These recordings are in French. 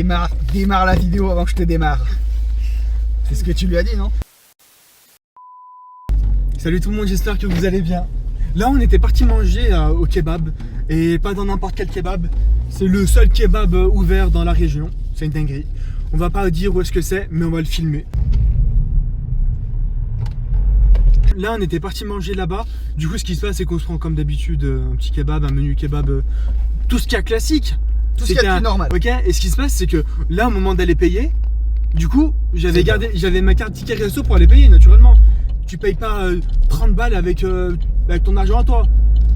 démarre la vidéo avant que je te démarre. C'est ce que tu lui as dit, non? Salut tout le monde, j'espère que vous allez bien. Là, on était parti manger au kebab, et pas dans n'importe quel kebab. C'est le seul kebab ouvert dans la région. C'est une dinguerie. On va pas dire où est-ce que c'est, mais on va le filmer. Là, on était parti manger là-bas. Du coup, ce qui se passe, c'est qu'on se prend comme d'habitude un petit kebab, un menu kebab, tout ce qu'il y a classique. Tout ce qu'il y a de plus normal. Ok. Et ce qui se passe, c'est que là, au moment d'aller payer, du coup, j'avais ma carte ticket resto pour aller payer naturellement. Tu payes pas 30 balles avec ton argent à toi.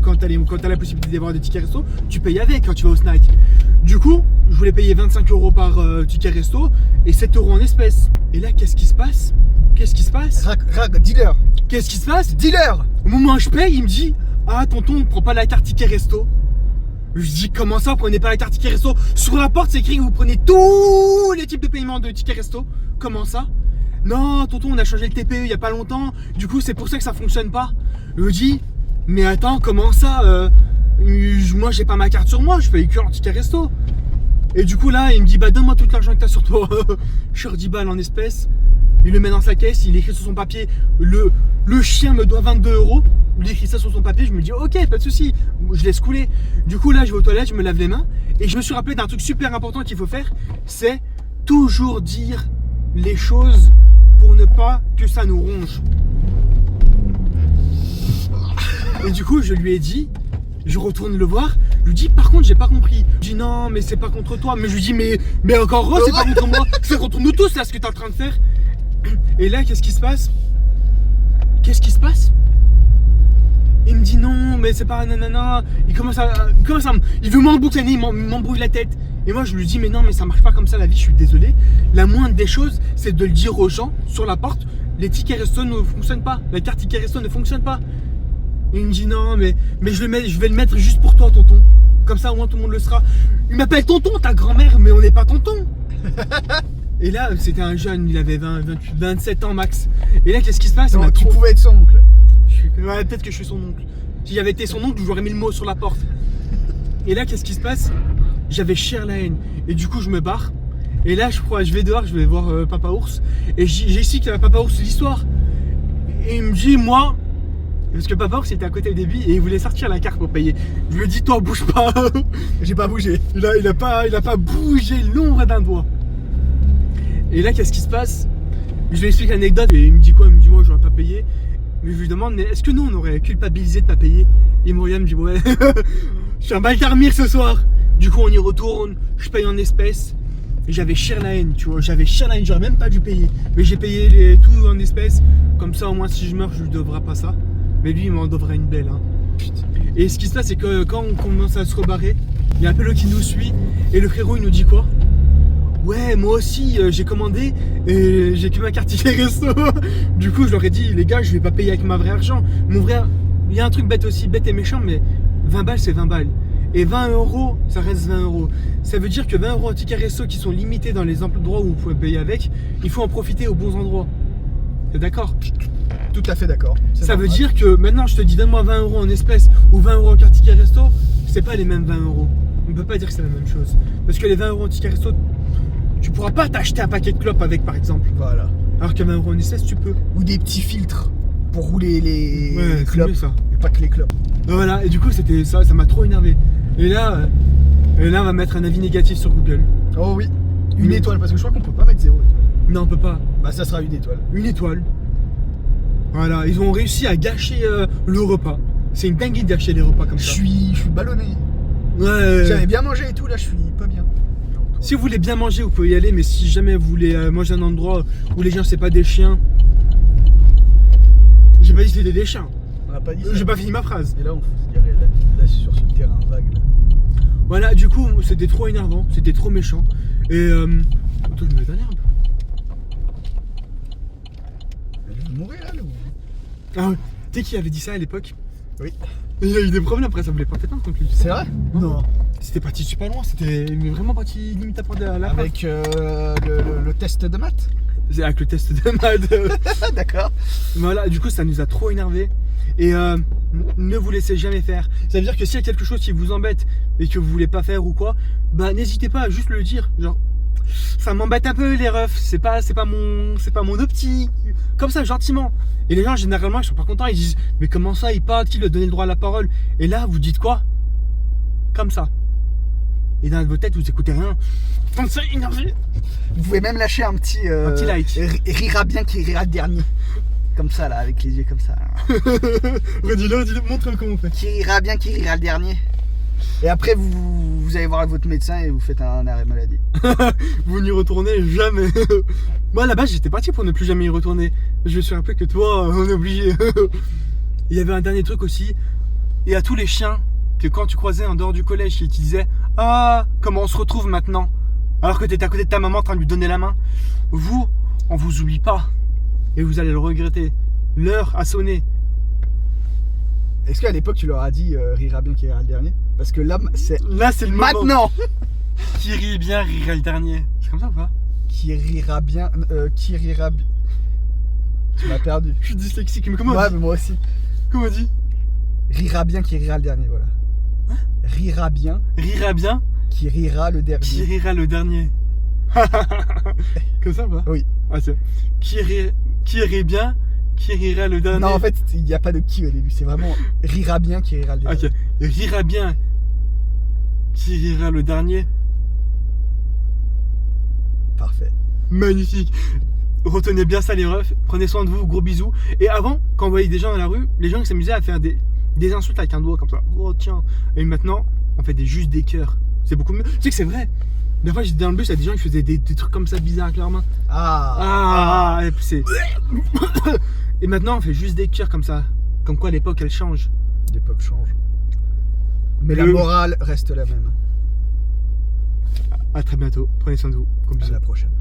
Quand tu as la possibilité d'avoir des tickets resto, tu payes avec quand tu vas au snack. Du coup, je voulais payer 25 € par ticket resto et 7 € en espèces. Et là, qu'est-ce qui se passe? Dealer. Qu'est-ce qui se passe? Dealer. Au moment où je paye, il me dit: ah tonton, on prend pas la carte ticket resto. Je dis: comment ça, vous prenez pas la carte ticket resto? Sur la porte, c'est écrit que vous prenez tous les types de paiement de ticket resto. Comment ça? Non tonton, on a changé le TPE il y a pas longtemps, du coup c'est pour ça que ça fonctionne pas. Je me dis: mais attends, comment ça moi j'ai pas ma carte sur moi, je paye que en ticket resto. Et du coup là il me dit: bah donne-moi tout l'argent que t'as sur toi. Je leur 10 balles en espèces, il le met dans sa caisse, il écrit sur son papier: le chien me doit 22 €. Il écrit ça sur son papier, je me dis: ok, pas de souci, je laisse couler. Du coup là je vais aux toilettes, je me lave les mains et je me suis rappelé d'un truc super important qu'il faut faire, c'est toujours dire les choses pour ne pas que ça nous ronge. Et du coup je lui ai dit, je retourne le voir, je lui dis: par contre j'ai pas compris. Je dis: non mais c'est pas contre toi. Mais je lui dis: mais encore heureux, c'est pas contre moi, c'est contre nous tous là ce que t'es en train de faire. Et là qu'est-ce qui se passe? Il me dit: non mais c'est pas nanana. Il veut m'emboucaner, il m'embrouille la tête. Et moi je lui dis: mais non mais ça marche pas comme ça la vie, je suis désolé. La moindre des choses c'est de le dire aux gens sur la porte: les tickets resto ne fonctionnent pas, la carte ticket resto ne fonctionne pas. Et il me dit: non mais je vais le mettre juste pour toi tonton, comme ça au moins tout le monde le sera. Il m'appelle tonton, ta grand-mère, mais on n'est pas tonton. Et là c'était un jeune, il avait 28, 27 ans max. Et là qu'est-ce qui se passe? Non, tu pouvais être son oncle. Ouais, peut-être que je suis son oncle. Si j'avais été son oncle, j'aurais mis le mot sur la porte. Et là qu'est-ce qui se passe? J'avais cher la haine. Et du coup je me barre. Et là je vais dehors, je vais voir Papa Ours. Et j'explique à Papa Ours l'histoire. Et il me dit: moi, parce que Papa Ours était à côté au début et il voulait sortir la carte pour payer. Je lui ai dit: toi bouge pas. J'ai pas bougé. Il a pas bougé l'ombre d'un doigt. Et là qu'est-ce qui se passe? Je lui explique l'anecdote et il me dit quoi? Il me dit: moi j'aurais pas payé. Mais je lui demande: mais est-ce que nous on aurait culpabilisé de pas payer? Et Moria me dit: ouais, je suis un mal dormir ce soir. Du coup on y retourne, je paye en espèces. Et j'avais cher la haine, tu vois, j'aurais même pas dû payer. Mais j'ai payé tout en espèces, comme ça au moins si je meurs je lui devrai pas ça. Mais lui il m'en devrait une belle, hein. Putain. Et ce qui se passe c'est que quand on commence à se rebarrer, il y a un pélo qui nous suit et le frérot il nous dit quoi? Ouais, moi aussi j'ai commandé et j'ai que ma carte ticket resto. Du coup je leur ai dit: les gars, je vais pas payer avec ma vraie argent. Mon vrai, il y a un truc bête aussi, bête et méchant, mais 20 balles c'est 20 balles. Et 20 € ça reste 20 €. Ça veut dire que 20 € en ticket resto qui sont limités dans les endroits où vous pouvez payer avec, il faut en profiter aux bons endroits. T'es d'accord? Tout à fait d'accord. Ça veut dire que maintenant je te dis: donne-moi 20 € en espèces ou 20 € en carte ticket resto, c'est pas les mêmes 20 €. On peut pas dire que c'est la même chose. Parce que les 20 € en ticket resto, tu pourras pas t'acheter un paquet de clopes avec par exemple. Voilà. Alors que 20 € en espèces tu peux. Ou des petits filtres pour rouler les clopes. Mieux, ça. Mais pas que les clopes. Voilà, et du coup c'était ça m'a trop énervé. Et là on va mettre un avis négatif sur Google. Oh oui. Une étoile, parce que je crois qu'on peut pas mettre 0 étoile. Non, on peut pas. Bah ça sera une étoile. Une étoile. Voilà, ils ont réussi à gâcher le repas. C'est une dinguerie de gâcher les repas comme ça. Je suis ballonné. Ouais. J'avais bien mangé et tout, là je suis pas bien. Si vous voulez bien manger, vous pouvez y aller, mais si jamais vous voulez manger à un endroit où les gens c'est pas des chiens. J'ai pas dit que c'était des chiens. On a pas dit ça. J'ai pas fini ma phrase. Et là on se dirait là sur ce terrain vague là. Voilà, du coup c'était trop énervant, c'était trop méchant. Et attends, je me mets dans l'herbe. Elle va mourir là, ou... Ah ouais. Tu sais qui avait dit ça à l'époque? Oui. Il y a eu des problèmes après, ça voulait pas péter non plus. C'est vrai? Non. C'était parti super loin, c'était vraiment parti limite à prendre la avec le test de maths. C'est avec le test de maths. D'accord. Voilà, du coup ça nous a trop énervé. Et ne vous laissez jamais faire. Ça veut dire que s'il y a quelque chose qui vous embête et que vous voulez pas faire ou quoi, bah n'hésitez pas à juste le dire. Genre, Ça m'embête un peu les refs, c'est pas mon optique. Comme ça, gentiment. Et les gens, généralement, ils sont pas contents, ils disent mais comment ça, il parle, qui lui a donné le droit à la parole? Et là, vous dites quoi? Comme ça. Et dans votre tête, vous écoutez rien. Comme ça, énergie. Vous pouvez même lâcher un petit like. Rira bien qui rira le dernier. Comme ça là, avec les yeux comme ça. redis-le, montre-le comment on fait. Qui rira bien qui rira le dernier. Et après vous allez voir votre médecin et vous faites un arrêt maladie. Vous n'y retournez jamais. Moi à la base j'étais parti pour ne plus jamais y retourner. Je me suis rappelé que toi on est obligé. Il y avait un dernier truc aussi. Et à tous les chiens que quand tu croisais en dehors du collège et qui disaient ah comment on se retrouve maintenant alors que tu étais à côté de ta maman en train de lui donner la main. Vous, on vous oublie pas. Et vous allez le regretter. L'heure a sonné. Est-ce qu'à l'époque tu leur as dit rira bien qui rira le dernier? Parce que là c'est le moment. Maintenant. Qui rit bien rira le dernier. C'est comme ça ou pas? Qui rira bien qui rira bien. Tu m'as perdu. Je suis dyslexique, mais comment on Ouais, dit? mais moi aussi. Comment on dit? Rira bien qui rira le dernier, voilà. Hein? Rira bien Qui rira le dernier. qui rira le dernier. Comme ça ou pas? Oui. Ah, c'est... Qui rit bien qui rira le dernier. Non, en fait, il n'y a pas de qui au début, c'est vraiment rira bien qui rira le dernier. Ok. Rira bien qui rira le dernier. Parfait. Magnifique. Retenez bien ça les refs, prenez soin de vous, gros bisous. Et avant, quand on voyait des gens dans la rue, les gens ils s'amusaient à faire des insultes avec un doigt comme ça. Oh tiens. Et maintenant, on fait juste des cœurs. C'est beaucoup mieux. Tu sais que c'est vrai. La fois j'étais dans le bus, il y a des gens qui faisaient des trucs comme ça bizarres avec leurs mains. Et puis c'est... Et maintenant on fait juste des cœurs comme ça. Comme quoi l'époque elle change. L'époque change. Mais la morale reste la même. À très bientôt, prenez soin de vous. Gros À bisous. la prochaine.